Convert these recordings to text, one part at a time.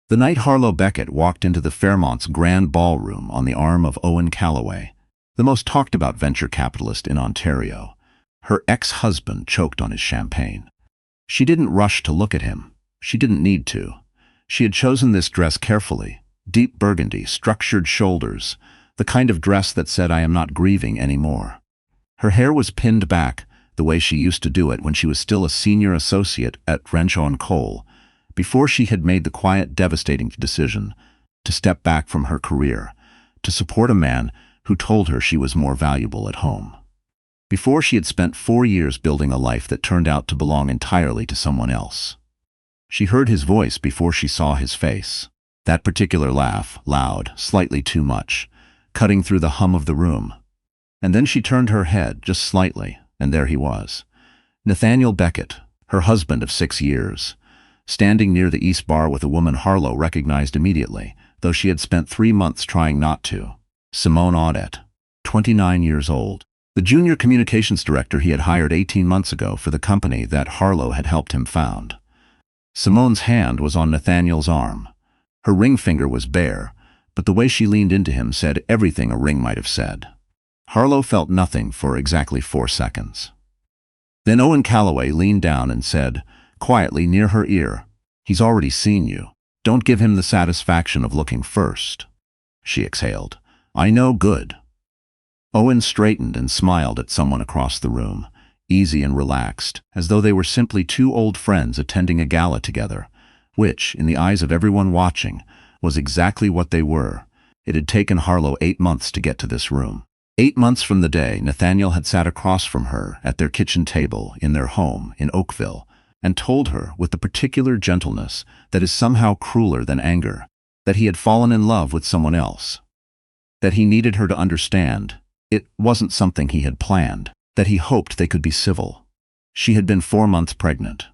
The night Harlow Beckett walked into the Fairmont's grand ballroom on the arm of Owen Calloway, the most talked-about venture capitalist in Ontario, her ex-husband choked on his champagne. She didn't rush to look at him. She didn't need to. She had chosen this dress carefully, deep burgundy, structured shoulders, the kind of dress that said, "I am not grieving anymore." Her hair was pinned back, the way she used to do it when she was still a senior associate at Renshaw & Cole, before she had made the quiet, devastating decision to step back from her career, to support a man who told her she was more valuable at home. Before she had spent 4 years building a life that turned out to belong entirely to someone else. She heard his voice before she saw his face. That particular laugh, loud, slightly too much, cutting through the hum of the room. And then she turned her head, just slightly, and there he was. Nathaniel Beckett, her husband of 6 years, standing near the East Bar with a woman Harlow recognized immediately, though she had spent 3 months trying not to. Simone Audet, 29 years old, the junior communications director he had hired 18 months ago for the company that Harlow had helped him found. Simone's hand was on Nathaniel's arm. Her ring finger was bare, but the way she leaned into him said everything a ring might have said. Harlow felt nothing for exactly 4 seconds. Then Owen Calloway leaned down and said, quietly near her ear, "He's already seen you. Don't give him the satisfaction of looking first." She exhaled. "I know, good." Owen straightened and smiled at someone across the room, easy and relaxed, as though they were simply 2 old friends attending a gala together, which, in the eyes of everyone watching, was exactly what they were. It had taken Harlow 8 months to get to this room. 8 months from the day Nathaniel had sat across from her at their kitchen table in their home in Oakville and told her with the particular gentleness that is somehow crueler than anger, that he had fallen in love with someone else. That he needed her to understand it wasn't something he had planned, that he hoped they could be civil. She had been 4 months pregnant.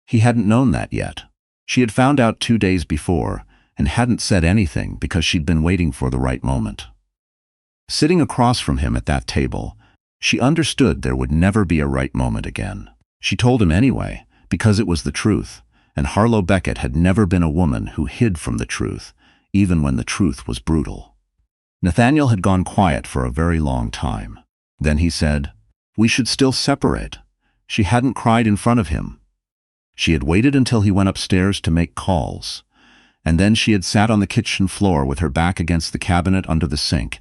He hadn't known that yet. She had found out 2 days before and hadn't said anything because she'd been waiting for the right moment. Sitting across from him at that table, she understood there would never be a right moment again. She told him anyway, because it was the truth, and Harlow Beckett had never been a woman who hid from the truth, even when the truth was brutal. Nathaniel had gone quiet for a very long time. Then he said, "We should still separate." She hadn't cried in front of him. She had waited until he went upstairs to make calls, and then she had sat on the kitchen floor with her back against the cabinet under the sink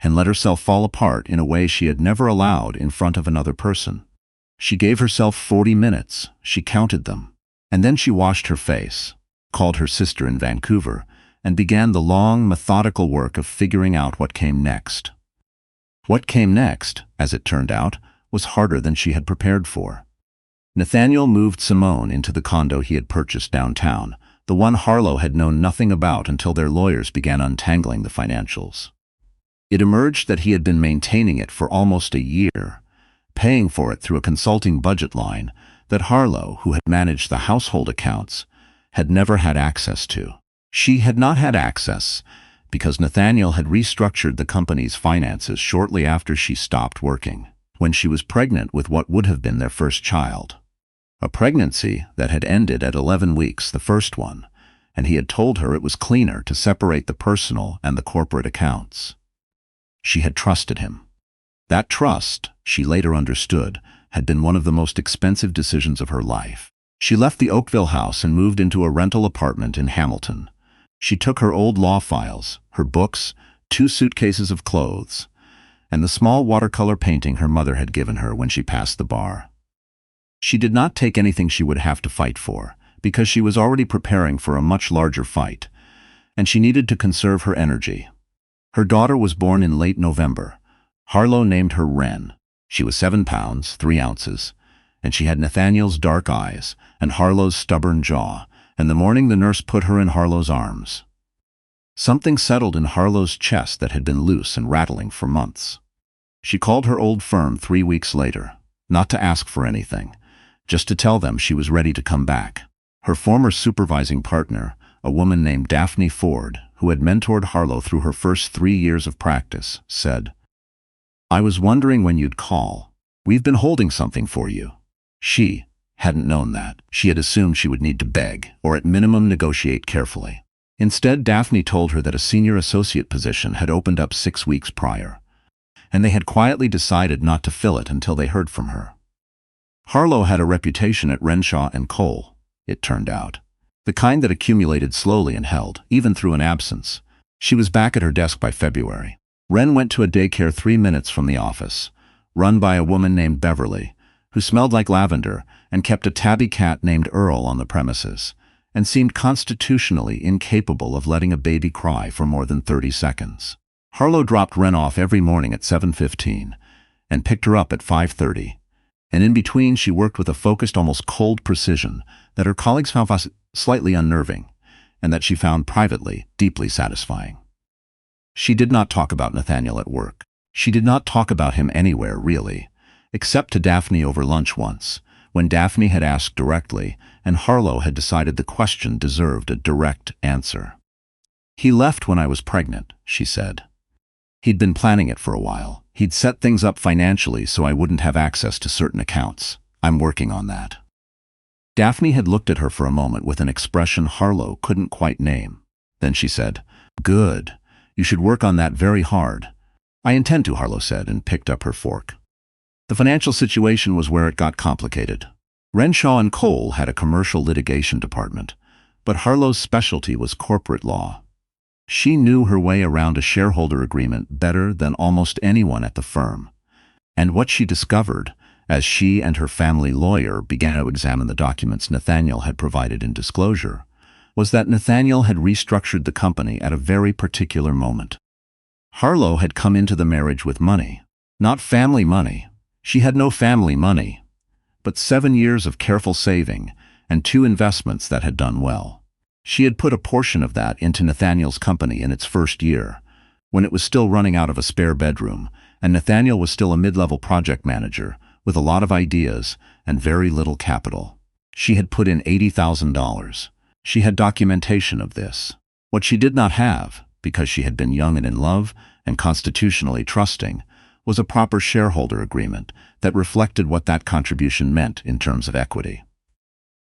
and let herself fall apart in a way she had never allowed in front of another person. She gave herself 40 minutes, she counted them, and then she washed her face, called her sister in Vancouver, and began the long, methodical work of figuring out what came next. What came next, as it turned out, was harder than she had prepared for. Nathaniel moved Simone into the condo he had purchased downtown, the one Harlow had known nothing about until their lawyers began untangling the financials. It emerged that he had been maintaining it for almost a year, paying for it through a consulting budget line that Harlow, who had managed the household accounts, had never had access to. She had not had access because Nathaniel had restructured the company's finances shortly after she stopped working, when she was pregnant with what would have been their first child. A pregnancy that had ended at 11 weeks, the first one, and he had told her it was cleaner to separate the personal and the corporate accounts. She had trusted him. That trust, she later understood, had been one of the most expensive decisions of her life. She left the Oakville house and moved into a rental apartment in Hamilton. She took her old law files, her books, 2 suitcases of clothes, and the small watercolor painting her mother had given her when she passed the bar. She did not take anything she would have to fight for, because she was already preparing for a much larger fight, and she needed to conserve her energy. Her daughter was born in late November. Harlow named her Wren. She was 7 pounds, 3 ounces, and she had Nathaniel's dark eyes and Harlow's stubborn jaw, and the morning the nurse put her in Harlow's arms. Something settled in Harlow's chest that had been loose and rattling for months. She called her old firm 3 weeks later, not to ask for anything, just to tell them she was ready to come back. Her former supervising partner, a woman named Daphne Ford, who had mentored Harlow through her first 3 years of practice, said, "I was wondering when you'd call. We've been holding something for you." She, hadn't known that. She had assumed she would need to beg, or at minimum negotiate carefully. Instead, Daphne told her that a senior associate position had opened up 6 weeks prior, and they had quietly decided not to fill it until they heard from her. Harlow had a reputation at Renshaw and Cole, it turned out. The kind that accumulated slowly and held, even through an absence. She was back at her desk by February. Ren went to a daycare 3 minutes from the office, run by a woman named Beverly, who smelled like lavender and kept a tabby cat named Earl on the premises, and seemed constitutionally incapable of letting a baby cry for more than 30 seconds. Harlow dropped Ren off every morning at 7:15 and picked her up at 5:30, and in between she worked with a focused, almost cold precision that her colleagues found slightly unnerving, and that she found privately deeply satisfying. She did not talk about Nathaniel at work. She did not talk about him anywhere, really, except to Daphne over lunch once, when Daphne had asked directly, and Harlow had decided the question deserved a direct answer. "He left when I was pregnant," she said. "He'd been planning it for a while. He'd set things up financially so I wouldn't have access to certain accounts. I'm working on that." Daphne had looked at her for a moment with an expression Harlow couldn't quite name. Then she said, "Good. You should work on that very hard." "I intend to," Harlow said, and picked up her fork. The financial situation was where it got complicated. Renshaw and Cole had a commercial litigation department, but Harlow's specialty was corporate law. She knew her way around a shareholder agreement better than almost anyone at the firm. And what she discovered, as she and her family lawyer began to examine the documents Nathaniel had provided in disclosure, was that Nathaniel had restructured the company at a very particular moment. Harlow had come into the marriage with money, not family money. She had no family money, but 7 years of careful saving and 2 investments that had done well. She had put a portion of that into Nathaniel's company in its first year, when it was still running out of a spare bedroom, and Nathaniel was still a mid-level project manager with a lot of ideas and very little capital. She had put in $80,000. She had documentation of this. What she did not have, because she had been young and in love and constitutionally trusting, was a proper shareholder agreement that reflected what that contribution meant in terms of equity.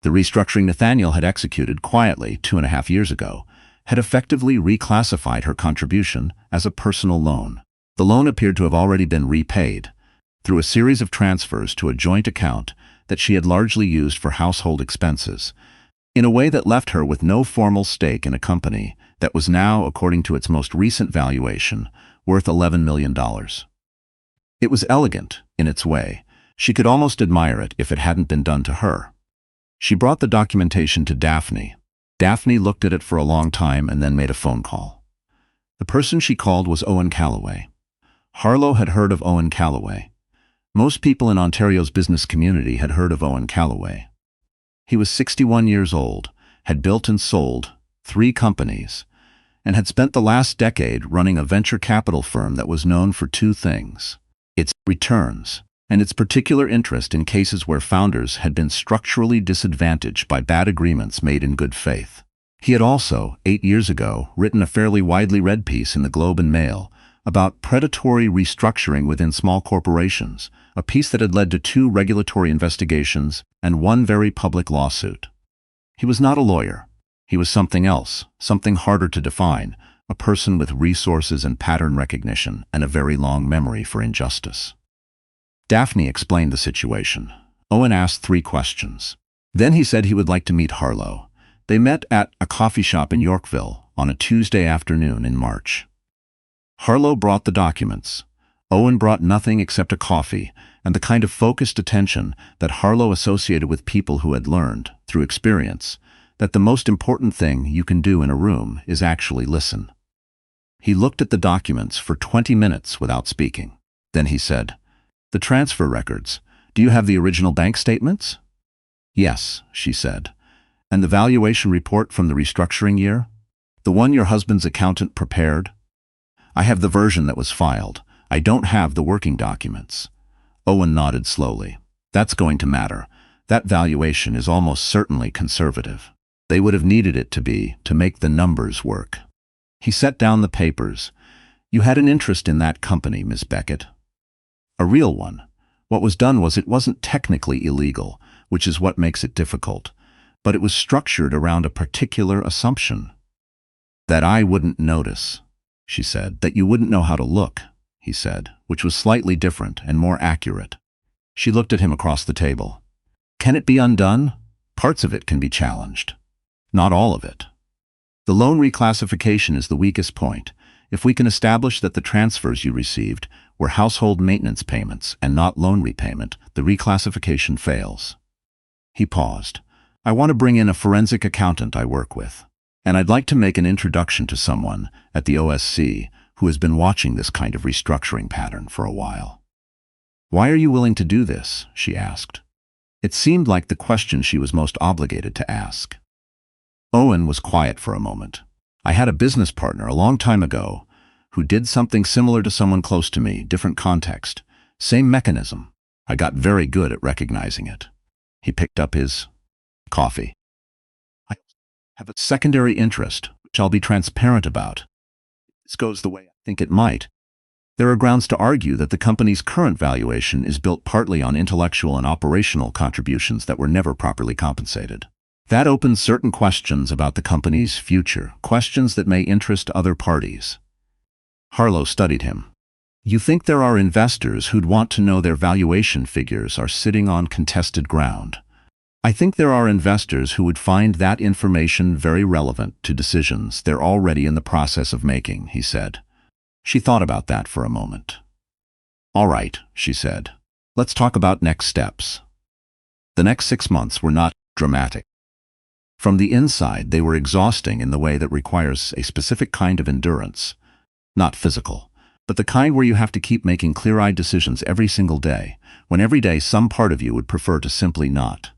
The restructuring Nathaniel had executed quietly 2.5 years ago had effectively reclassified her contribution as a personal loan. The loan appeared to have already been repaid through a series of transfers to a joint account that she had largely used for household expenses, in a way that left her with no formal stake in a company that was now, according to its most recent valuation, worth $11 million. It was elegant, in its way. She could almost admire it if it hadn't been done to her. She brought the documentation to Daphne. Daphne looked at it for a long time and then made a phone call. The person she called was Owen Calloway. Harlow had heard of Owen Calloway. Most people in Ontario's business community had heard of Owen Calloway. He was 61 years old, had built and sold 3 companies, and had spent the last decade running a venture capital firm that was known for 2 things: its returns and its particular interest in cases where founders had been structurally disadvantaged by bad agreements made in good faith. He had also, 8 years ago, written a fairly widely read piece in the Globe and Mail about predatory restructuring within small corporations, a piece that had led to 2 regulatory investigations and 1 very public lawsuit. He was not a lawyer. He was something else, something harder to define, a person with resources and pattern recognition and a very long memory for injustice. Daphne explained the situation. Owen asked 3 questions. Then he said he would like to meet Harlow. They met at a coffee shop in Yorkville on a Tuesday afternoon in March. Harlow brought the documents. Owen brought nothing except a coffee and the kind of focused attention that Harlow associated with people who had learned, through experience, that the most important thing you can do in a room is actually listen. He looked at the documents for 20 minutes without speaking. Then he said, "The transfer records. Do you have the original bank statements?" "Yes," she said. "And the valuation report from the restructuring year? The one your husband's accountant prepared?" "I have the version that was filed. I don't have the working documents." Owen nodded slowly. "That's going to matter. That valuation is almost certainly conservative. They would have needed it to be, to make the numbers work." He set down the papers. "You had an interest in that company, Miss Beckett." "A real one. What was done was it wasn't technically illegal. which is what makes it difficult, but it was structured around a particular assumption. That I wouldn't notice, she said. That you wouldn't know how to look, he said, which was slightly different and more accurate. She looked at him across the table. Can it be undone? Parts of it can be challenged. Not all of it. The loan reclassification is the weakest point. If we can establish that the transfers you received were household maintenance payments and not loan repayment, the reclassification fails. He paused. I want to bring in a forensic accountant I work with, and I'd like to make an introduction to someone at the OSC who has been watching this kind of restructuring pattern for a while. Why are you willing to do this? She asked. It seemed like the question she was most obligated to ask. Owen was quiet for a moment. I had a business partner a long time ago who did something similar to someone close to me, different context, same mechanism. I got very good at recognizing it. He picked up his coffee. I have a secondary interest, which I'll be transparent about. This goes the way I think it might. There are grounds to argue that the company's current valuation is built partly on intellectual and operational contributions that were never properly compensated. That opens certain questions about the company's future, questions that may interest other parties. Harlow studied him. You think there are investors who'd want to know their valuation figures are sitting on contested ground? I think there are investors who would find that information very relevant to decisions they're already in the process of making, he said. She thought about that for a moment. All right, she said. Let's talk about next steps. The next 6 months were not dramatic. From the inside, they were exhausting in the way that requires a specific kind of endurance. Not physical, but the kind where you have to keep making clear-eyed decisions every single day, when every day some part of you would prefer to simply not.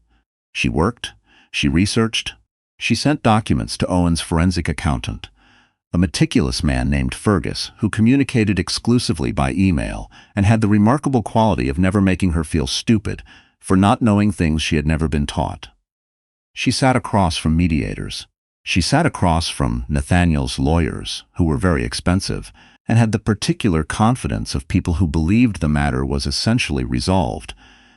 She worked, she researched, she sent documents to Owen's forensic accountant, a meticulous man named Fergus who communicated exclusively by email and had the remarkable quality of never making her feel stupid for not knowing things she had never been taught. She sat across from mediators. She sat across from Nathaniel's lawyers, who were very expensive, and had the particular confidence of people who believed the matter was essentially resolved,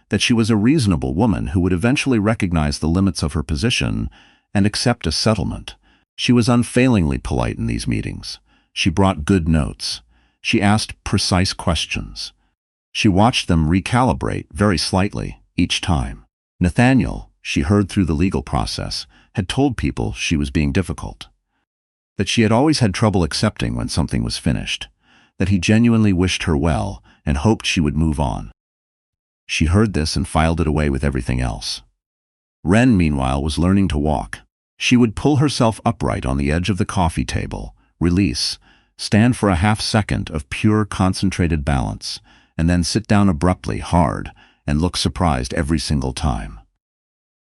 that she was a reasonable woman who would eventually recognize the limits of her position and accept a settlement. She was unfailingly polite in these meetings. She brought good notes. She asked precise questions. She watched them recalibrate very slightly each time. Nathaniel, she heard through the legal process, had told people she was being difficult, that she had always had trouble accepting when something was finished, that he genuinely wished her well and hoped she would move on. She heard this and filed it away with everything else. Wren, meanwhile, was learning to walk. She would pull herself upright on the edge of the coffee table, release, stand for a half-second of pure concentrated balance, and then sit down abruptly, hard, and look surprised every single time.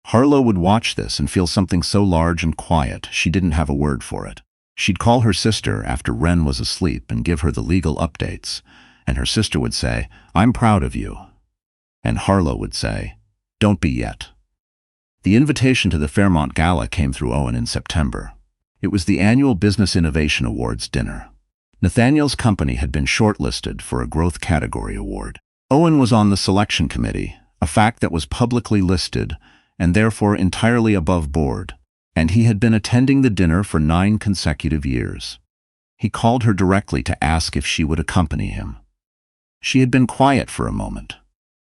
Harlow would watch this and feel something so large and quiet she didn't have a word for it. She'd call her sister after Wren was asleep and give her the legal updates, and her sister would say, "I'm proud of you." And Harlow would say, "Don't be yet." The invitation to the Fairmont Gala came through Owen in September. It was the annual Business Innovation Awards dinner. Nathaniel's company had been shortlisted for a Growth Category Award. Owen was on the selection committee, a fact that was publicly listed and therefore entirely above board, and he had been attending the dinner for 9 consecutive years. He called her directly to ask if she would accompany him. She had been quiet for a moment.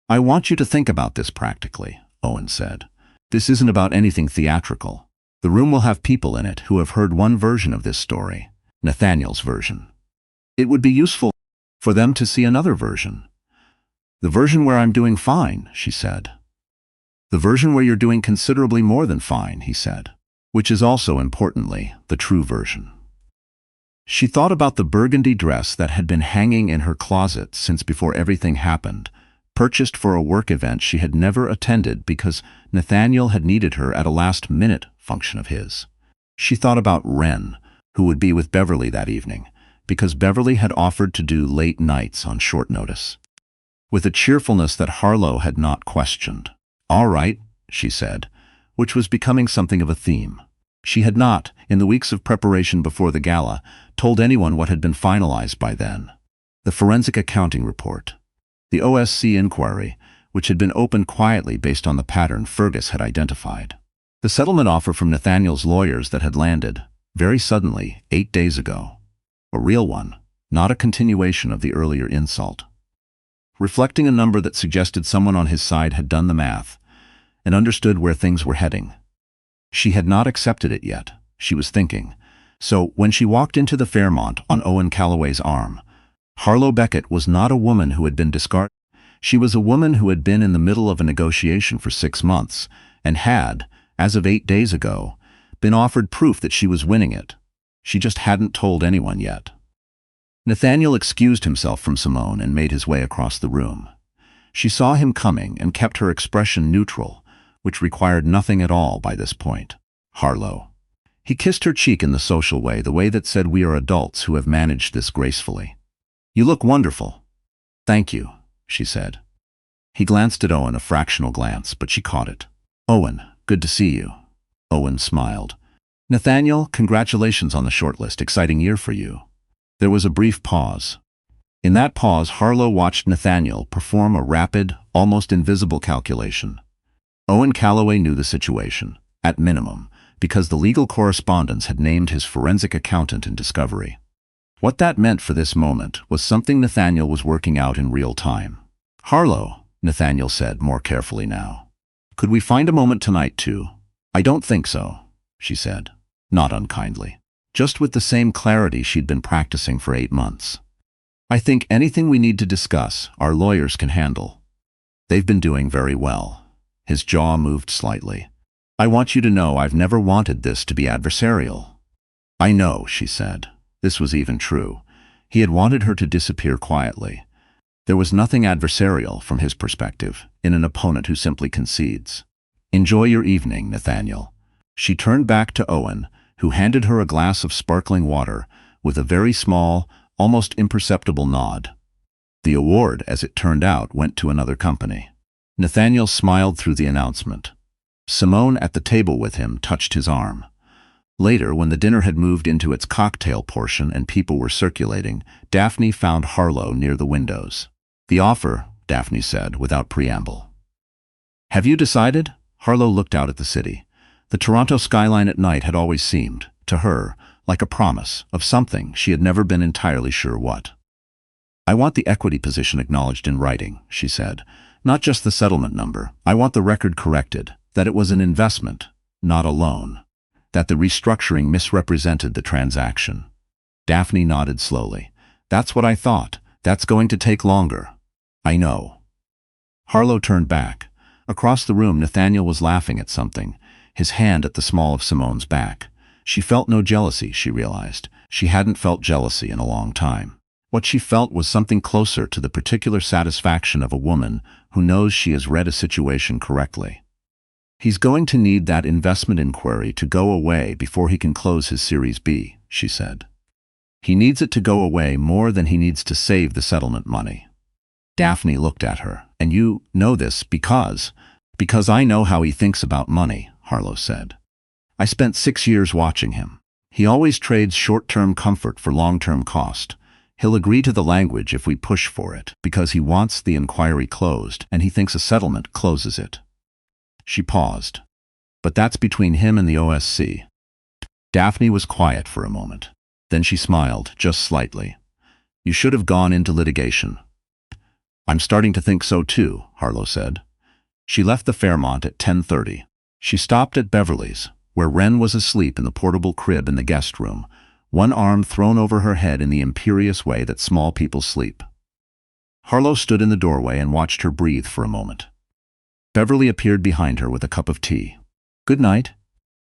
"I want you to think about this practically," Owen said. "This isn't about anything theatrical. The room will have people in it who have heard one version of this story, Nathaniel's version. It would be useful for them to see another version. The version where I'm doing fine," she said. "The version where you're doing considerably more than fine," he said, "which is also, importantly, the true version." She thought about the burgundy dress that had been hanging in her closet since before everything happened, purchased for a work event she had never attended because Nathaniel had needed her at a last-minute function of his. She thought about Wren, who would be with Beverly that evening, because Beverly had offered to do late nights on short notice, with a cheerfulness that Harlow had not questioned. "All right," she said, which was becoming something of a theme. She had not, in the weeks of preparation before the gala, told anyone what had been finalized by then. The forensic accounting report, the OSC inquiry, which had been opened quietly based on the pattern Fergus had identified. The settlement offer from Nathaniel's lawyers that had landed, very suddenly, 8 days ago. A real one, not a continuation of the earlier insult. Reflecting a number that suggested someone on his side had done the math and understood where things were heading. She had not accepted it yet, she was thinking. So, when she walked into the Fairmont on Owen Calloway's arm, Harlow Beckett was not a woman who had been discarded. She was a woman who had been in the middle of a negotiation for 6 months and had, as of 8 days ago, been offered proof that she was winning it. She just hadn't told anyone yet. Nathaniel excused himself from Simone and made his way across the room. She saw him coming and kept her expression neutral, which required nothing at all by this point. Harlow. He kissed her cheek in the social way, the way that said we are adults who have managed this gracefully. You look wonderful. Thank you, she said. He glanced at Owen, a fractional glance, but she caught it. Owen, good to see you. Owen smiled. Nathaniel, congratulations on the shortlist. Exciting year for you. There was a brief pause. In that pause, Harlow watched Nathaniel perform a rapid, almost invisible calculation. Owen Calloway knew the situation, at minimum, because the legal correspondence had named his forensic accountant in discovery. What that meant for this moment was something Nathaniel was working out in real time. Harlow, Nathaniel said more carefully now. Could we find a moment tonight too? I don't think so, she said, not unkindly, just with the same clarity she'd been practicing for 8 months. I think anything we need to discuss, our lawyers can handle. They've been doing very well. His jaw moved slightly. I want you to know I've never wanted this to be adversarial. I know, she said. This was even true. He had wanted her to disappear quietly. There was nothing adversarial, from his perspective, in an opponent who simply concedes. Enjoy your evening, Nathaniel. She turned back to Owen, who handed her a glass of sparkling water with a very small, almost imperceptible nod. The award, as it turned out, went to another company. Nathaniel smiled through the announcement. Simone, at the table with him, touched his arm. Later, when the dinner had moved into its cocktail portion and people were circulating, Daphne found Harlow near the windows. The offer, Daphne said, without preamble. Have you decided? Harlow looked out at the city. The Toronto skyline at night had always seemed, to her, like a promise of something she had never been entirely sure what. I want the equity position acknowledged in writing, she said. Not just the settlement number. I want the record corrected, that it was an investment, not a loan. That the restructuring misrepresented the transaction. Daphne nodded slowly. That's what I thought. That's going to take longer. I know. Harlow turned back. Across the room, Nathaniel was laughing at something, his hand at the small of Simone's back. She felt no jealousy, she realized. She hadn't felt jealousy in a long time. What she felt was something closer to the particular satisfaction of a woman who knows she has read a situation correctly. He's going to need that investment inquiry to go away before he can close his Series B, she said. He needs it to go away more than he needs to save the settlement money. Daphne looked at her. And you know this because I know how he thinks about money, Harlow said. I spent 6 years watching him. He always trades short-term comfort for long-term cost. He'll agree to the language if we push for it, because he wants the inquiry closed, and he thinks a settlement closes it. She paused. But that's between him and the OSC. Daphne was quiet for a moment. Then she smiled, just slightly. You should have gone into litigation. I'm starting to think so too, Harlow said. She left the Fairmont at 10:30. She stopped at Beverly's, where Wren was asleep in the portable crib in the guest room, one arm thrown over her head in the imperious way that small people sleep. Harlow stood in the doorway and watched her breathe for a moment. Beverly appeared behind her with a cup of tea. Good night.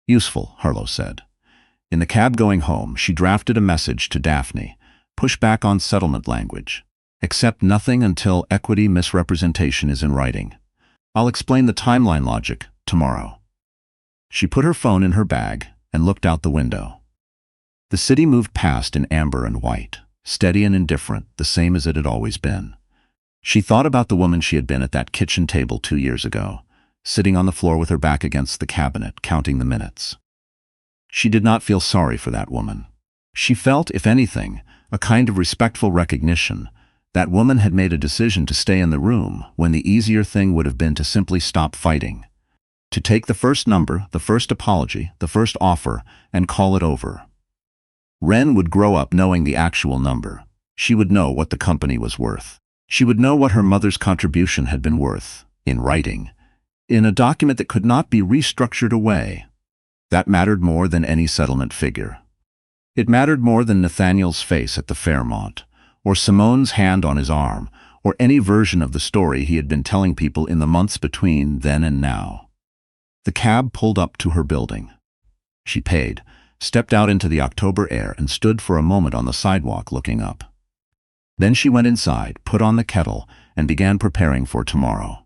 Useful, Harlow said. In the cab going home, she drafted a message to Daphne, push back on settlement language. Accept nothing until equity misrepresentation is in writing. I'll explain the timeline logic tomorrow. She put her phone in her bag and looked out the window. The city moved past in amber and white, steady and indifferent, the same as it had always been. She thought about the woman she had been at that kitchen table 2 years ago, sitting on the floor with her back against the cabinet, counting the minutes. She did not feel sorry for that woman. She felt, if anything, a kind of respectful recognition That woman had made a decision to stay in the room when the easier thing would have been to simply stop fighting. To take the first number, the first apology, the first offer, and call it over. Ren would grow up knowing the actual number. She would know what the company was worth. She would know what her mother's contribution had been worth, in writing, in a document that could not be restructured away. That mattered more than any settlement figure. It mattered more than Nathaniel's face at the Fairmont, or Simone's hand on his arm, or any version of the story he had been telling people in the months between then and now. The cab pulled up to her building. She paid, stepped out into the October air, and stood for a moment on the sidewalk looking up. Then she went inside, put on the kettle, and began preparing for tomorrow.